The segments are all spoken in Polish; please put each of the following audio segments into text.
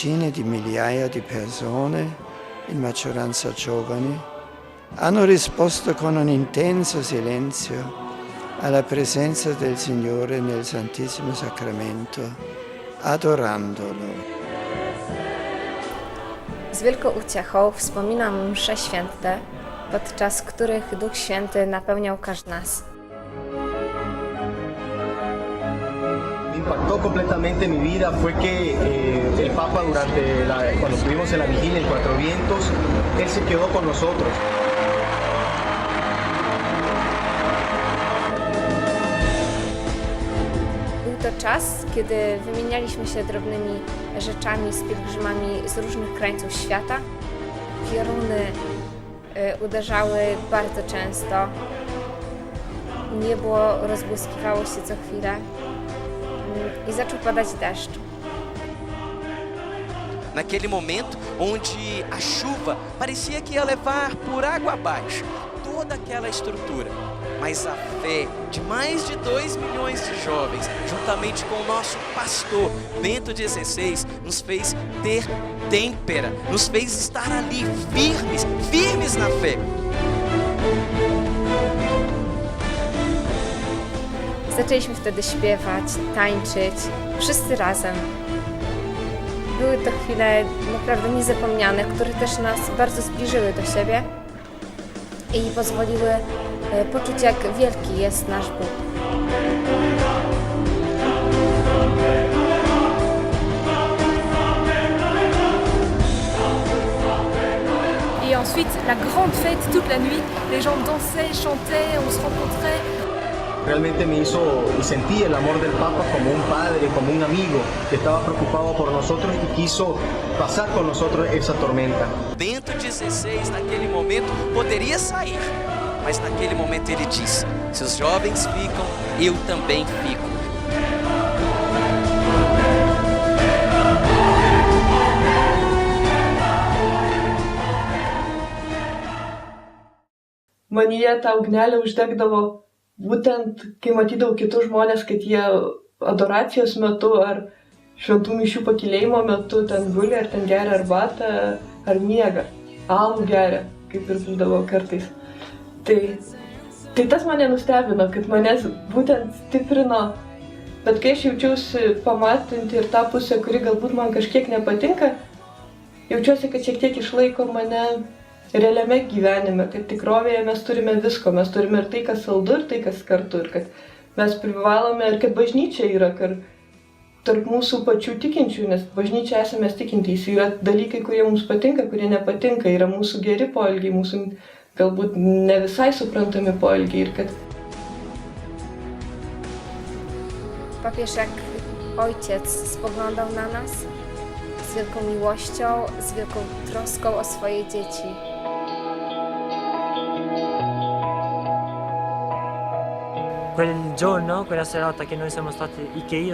decine di migliaia di persone, in maggioranza giovani, hanno risposto con un intenso silenzio alla presenza del Signore nel Santissimo Sacramento, adorandolo. Z wielką uciechą wspominam msze święte, podczas których Duch Święty napełniał każdy nas. Impactó completamente mi vida fue que el Papa cuando estuvimos en la vigilia en Cuatro Vientos, él se quedó con nosotros. Był to czas, kiedy wymienialiśmy się drobnymi rzeczami z pielgrzymami z różnych krańców świata. Pioruny uderzały bardzo często. Niebo rozbłyskiwało się co chwilę i zaczął padać deszcz. Naquele momento onde a chuva parecia que ia levar por água abaixo toda aquela estrutura. Mas a fé de mais de 2 milhões de jovens, juntamente com o nosso pastor Bento XVI, nos fez ter têmpera, nos fez estar ali firmes na fé. Zaczęliśmy wtedy śpiewać, tańczyć, wszyscy razem. Były to chwile naprawdę niezapomniane, które też nas bardzo zbliżyły do siebie i pozwoliły poczuć, jak wielki jest nasz Bóg. Et ensuite, la grande fête toute la nuit, les gens dansaient, chantaient, on se rencontrait. Realmente me hizo y sentí el amor del Papa como un padre, como un amigo que estaba preocupado por nosotros y quiso pasar con nosotros esa tormenta. Bento XVI, naquele momento, poderia sair, mas naquele momento ele disse: se os jovens ficam, eu também fico. Manyje tą ugnelę uždegdavo būtent, kai matydavau kitus žmonės, kad jie adoracijos metu ar šventų mišių pakylėjimo metu ten guli, ar ten geria arbatą, ar miega, alų geria, kaip ir būdavo kartais. Tai tas mane nustebino, kad manęs būtent stiprino, bet kai aš jaučiausi pamatinti ir tą pusę, kuri galbūt man kažkiek nepatinka, jaučiuosi, kad šiek tiek išlaiko mane realiame gyvenime, kad tikrovėje mes turime visko, mes turime ir tai, kas saldu, ir tai, kas kartu, ir kad mes privalome, ir kad bažnyčia yra tarp mūsų pačių tikinčių, nes bažnyčia esame tikintys, yra dalykai, kurie mums patinka, kurie nepatinka, yra mūsų geri poelgiai, mūsų galbūt ne visai suprantami poelgiai, ir kad... Papież jak ojciec spoglądał na nas z wielką miłością, z wielką troską o swoje dzieci. Quel giorno, quella serata che io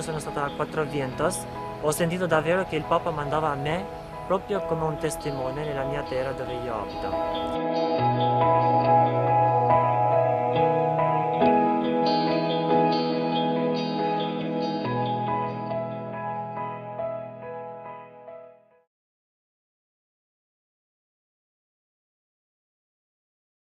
sono stata a Quattro Vientos, ho sentito davvero che il Papa mandava a me proprio come un testimone nella mia terra dove io abito.